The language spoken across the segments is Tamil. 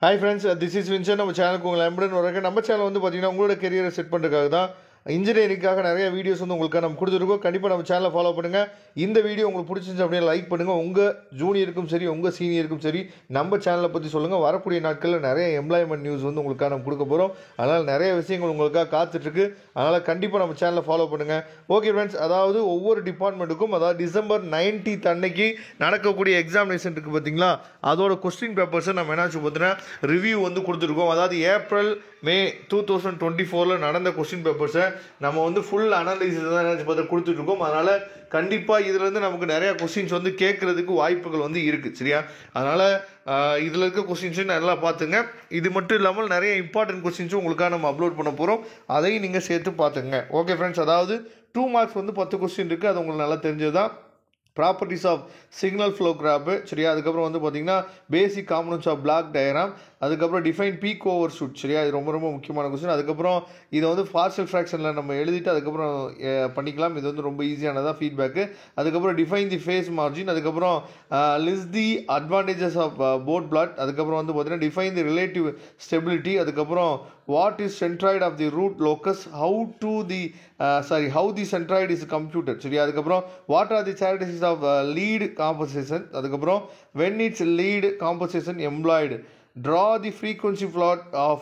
Hi friends, this is Vincent. நம்ம சேனலுக்கு உங்களை அன்புடன் வரவேற்கிறேன். நம்ம சேனல் வந்து பார்த்தீங்கன்னா உங்களோட கெரியரை செட் பண்ணுறதுக்காக தான் இன்ஜினியரிங்காக நிறைய வீடியோஸ் வந்து உங்களுக்கு நம்ம கொடுத்துருக்கோம். கண்டிப்பாக நம்ம சேனலை ஃபாலோ பண்ணுங்கள். இந்த வீடியோ உங்களுக்கு பிடிச்சிருந்துச்சு அப்படியே லைக் பண்ணுங்கள். உங்கள் ஜூனியருக்கும் சரி உங்கள் சீனியருக்கும் சரி நம்ம சேனலை பற்றி சொல்லுங்கள். வரக்கூடிய நாட்களில் நிறைய எம்ப்ளாய்மெண்ட் நியூஸ் வந்து உங்களுக்காக நம்ம கொடுக்க போகிறோம். அதனால் நிறைய விஷயங்கள் உங்களுக்காக காத்துட்ருக்கு. அதனால் கண்டிப்பாக நம்ம சேனலை ஃபாலோ பண்ணுங்கள். ஓகே ஃப்ரெண்ட்ஸ், அதாவது ஒவ்வொரு டிபார்ட்மெண்ட்டுக்கும் அதாவது டிசம்பர் 19th அன்னைக்கு நடக்கக்கூடிய எக்ஸாமினேஷன் இருக்குது பார்த்தீங்களா, அதோட கொஸ்டின் பேப்பர்ஸை நம்ம என்னாச்சு பார்த்தீங்கன்னா ரிவ்யூ வந்து கொடுத்துருக்கோம். அதாவது ஏப்ரல் மே 2024 நடந்த கொஸ்டின் பேப்பர்ஸை நம்ம வந்து ஃபுல் அனாலிசிஸ் தான் பார்த்து கொடுத்துட்ருக்கோம். அதனால் கண்டிப்பாக இதுலேருந்து நமக்கு நிறையா கொஸ்டின்ஸ் வந்து கேட்குறதுக்கு வாய்ப்புகள் வந்து இருக்குது. சரியா? அதனால் இதில் இருக்க கொஸ்டின்ஸும் நல்லா பார்த்துங்க. இது மட்டும் இல்லாமல் நிறைய இம்பார்ட்டன்ட் கொஸ்டின்ஸும் உங்களுக்காக நம்ம அப்லோட் பண்ண போகிறோம். அதையும் நீங்கள் சேர்த்து பார்த்துங்க. ஓகே ஃப்ரெண்ட்ஸ், அதாவது 2 மார்க்ஸ் வந்து 10 கொஸ்டின் இருக்குது. அது உங்களுக்கு நல்லா தெரிஞ்சது தான். Properties of signal flow graph, சரியா? அதுக்கப்புறம் வந்து பார்த்தீங்கன்னா basic components of block diagram, அதுக்கப்புறம் டிஃபைன் பீக் ஓவர் ஷூட், சரியா? இது ரொம்ப ரொம்ப முக்கியமான கொஸ்டின். அதுக்கப்புறம் இதை வந்து பார்ஷியல் ஃப்ராக்ஷனில் நம்ம எழுதிட்டு அதுக்கப்புறம் பண்ணிக்கலாம். இது வந்து ரொம்ப ஈஸியானதாக ஃபீட்பேக்கு. அதுக்கப்புறம் டிஃபைன் தி ஃபேஸ் மார்ஜின், அதுக்கப்புறம் list the advantages of Bode plot, அதுக்கப்புறம் வந்து பார்த்தீங்கன்னா டிஃபைன் தி ரிலேட்டிவ் ஸ்டெபிலிட்டி, அதுக்கப்புறம் what is centroid of the root locus, how the centroid is computed, சரியா? அதுக்கப்புறம் what are the characteristics of lead compensation, அதுக்கப்புறம் when its lead compensation employed, draw the frequency plot of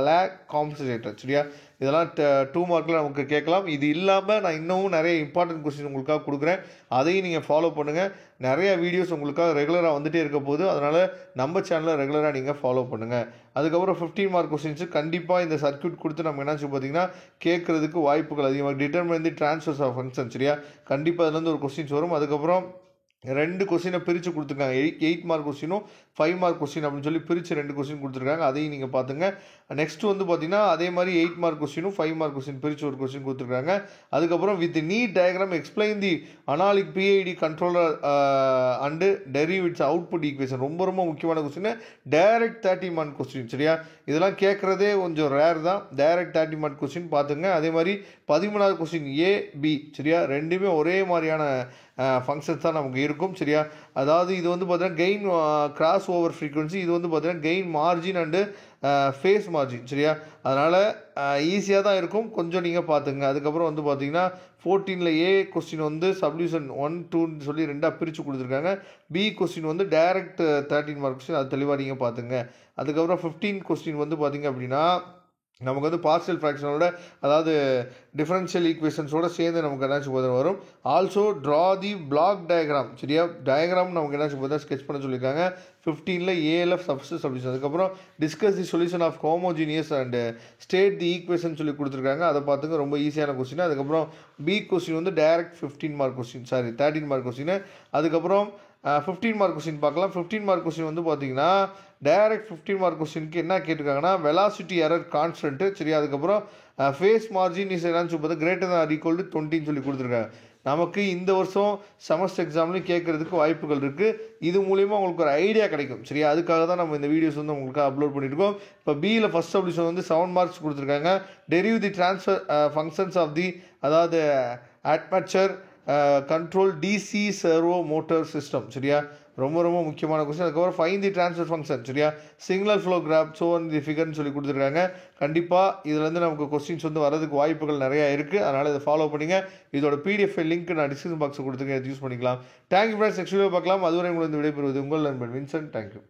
lag compensator, சரியா? இதெல்லாம் 2 மார்க்கில் நமக்கு கேட்கலாம். இது இல்லாமல் நான் இன்னமும் நிறைய இம்பார்ட்டன்ட் கொஸ்டின் உங்களுக்காக கொடுக்குறேன். அதையும் நீங்கள் ஃபாலோ பண்ணுங்கள். நிறைய வீடியோஸ் உங்களுக்காக ரெகுலராக வந்துகிட்டே இருக்க போது, அதனால் நம்ம சேனலை ரெகுலராக நீங்கள் ஃபாலோ பண்ணுங்கள். அதுக்கப்புறம் 15 மார்க் கொஸ்டின்ஸு கண்டிப்பாக இந்த சர்க்யூட் கொடுத்து நம்ம என்னாச்சு பார்த்தீங்கன்னா கேட்குறதுக்கு வாய்ப்புகள் அதிகமாக. Determine the transfers of function, சரியா? கண்டிப்பாக அதுலேருந்து ஒரு கொஸ்டின்ஸ் வரும். அதுக்கப்புறம் 2 கொஸ்டினை பிரித்து கொடுத்துருக்காங்க. 8 மார்க் கொஸ்டினும் 5 மார்க் கொஸ்டின் அப்படின்னு சொல்லி பிரித்து 2 கொஸ்டின் கொடுத்துருக்காங்க. அதையும் நீங்கள் பார்த்துங்க. நெக்ஸ்ட் வந்து பார்த்தீங்கன்னா அதே மாதிரி 8 மார்க் கொஸ்டினும் 5 மார்க் கொஸ்டின் பிரித்து ஒரு கொஸ்டின் கொடுத்துருக்காங்க. அதுக்கப்புறம் with neat diagram explain the analog PID controller and derive its output equation. ரொம்ப ரொம்ப முக்கியமான கொஸ்டின். டைரக்ட் 30 மார்க் கொஸ்டின், சரியா? இதெல்லாம் கேட்குறதே கொஞ்சம் ரேர் தான். டைரக்ட் 30 மார்க் கொஸ்டின் பார்த்துங்க. அதே மாதிரி 13வது கொஸ்டின் ஏபி, சரியா? ரெண்டுமே ஒரே மாதிரியான ஃபங்க்ஷன்ஸ் தான் நமக்கு இருக்கும், சரியா? அதாவது இது வந்து பார்த்தீங்கன்னா கெயின் கிராஸ் ஓவர் ஃப்ரீக்வன்சி, இது வந்து பார்த்தீங்கன்னா gain margin and phase margin, சரியா? அதனால் ஈஸியாக தான் இருக்கும், கொஞ்சம் நீங்கள் பார்த்துங்க. அதுக்கப்புறம் வந்து பார்த்தீங்கன்னா 14ல் ஏ கொஸ்டின் வந்து சப்டிவிஷன் 1, 2ன்னு சொல்லி 2ஆக பிரித்து கொடுத்துருக்காங்க. பி கொஸ்டின் வந்து டைரக்ட் 13 மார்க் கொஸ்டின், அது தெளிவாக நீங்கள் பார்த்துங்க. அதுக்கப்புறம் 15 கொஸ்டின் வந்து பார்த்தீங்க அப்படின்னா நமக்கு வந்து பார்ஷியல் ஃப்ராக்ஷனோட அதாவது டிஃபரன்ஷியல் ஈக்குவேஷன்ஸோட சேர்ந்து நமக்கு என்னாச்சும் போதும் வரும். Also draw the block diagram, சரியா? டயக்ராம் நமக்கு என்னாச்சும் போதும் ஸ்கெச் பண்ண சொல்லியிருக்காங்க. 15ல் ஏஎல்எஃப் சப்ஸ்டியூஷன். அதுக்கப்புறம் discuss the solution of homogeneous and state the equation சொல்லி கொடுத்துருக்காங்க. அதை பார்த்துங்க, ரொம்ப ஈஸியான கொஸ்டின். அதுக்கப்புறம் பி கொஸ்டின் வந்து டைரக்ட் 13 மார்க் கொஸ்டின். அதுக்கப்புறம் 15 மார்க் கொஸ்டின் பார்க்கலாம். 15 மார்க் கொஸ்டின் வந்து பார்த்தீங்கன்னா டைரக்ட் 15 மார்க் கொஸ்டினுக்கு என்ன கேட்டிருக்காங்கன்னா வெலாசிட்டி எரர் கான்ஸ்டன்ட்டு, சரியா? அதுக்கப்புறம் ஃபேஸ் மார்ஜின் இஸ் என்னன்னு பார்த்தா greater than or equal to 20ன்னு சொல்லி கொடுத்துருக்காங்க. நமக்கு இந்த வருஷம் செமஸ்டர் எக்ஸாம்லேயும் கேட்குறதுக்கு வாய்ப்புகள் இருக்குது. இது மூலிமா உங்களுக்கு ஒரு ஐடியா கிடைக்கும், சரியா? அதுக்காக தான் நம்ம இந்த வீடியோஸ் வந்து உங்களுக்கு அப்லோட் பண்ணியிருக்கோம். இப்போ பியில் ஃபஸ்ட் சப்டிவிஷன் வந்து 7 மார்க்ஸ் கொடுத்துருக்காங்க. Derive the transfer functions of the அதாவது armature control DC servo motor system, சரியா? ரொம்ப ரொம்ப முக்கியமான கொஸ்டின். அதுக்கப்புறம் ஃபைன் தி ட்ரான்ஸ்ஃபர் ஃபங்க்ஷன், சரியா? Signal flow graph so the ஃபிகர்னு சொல்லி கொடுத்துருக்காங்க. கண்டிப்பாக இதுலேருந்து நமக்கு கொஸ்டின்ஸ் வந்து வரதுக்கு வாய்ப்புகள் நிறையா இருக்குது. அதனால் இதை ஃபாலோ பண்ணிங்க. இதோட பிடிஎஃப் லிங்க் நான் டிஸ்கிரிப்ஷன் பாக்ஸில் கொடுத்துருக்கேன், யூஸ் பண்ணிக்கலாம். Thank you friends. நெக்ஸ்ட் வீடியோ பார்க்கலாம். அதுவரை உங்களுக்கு விடைபெறுவது உங்கள் நண்பன் வின்சென்ட். தேங்க்யூ.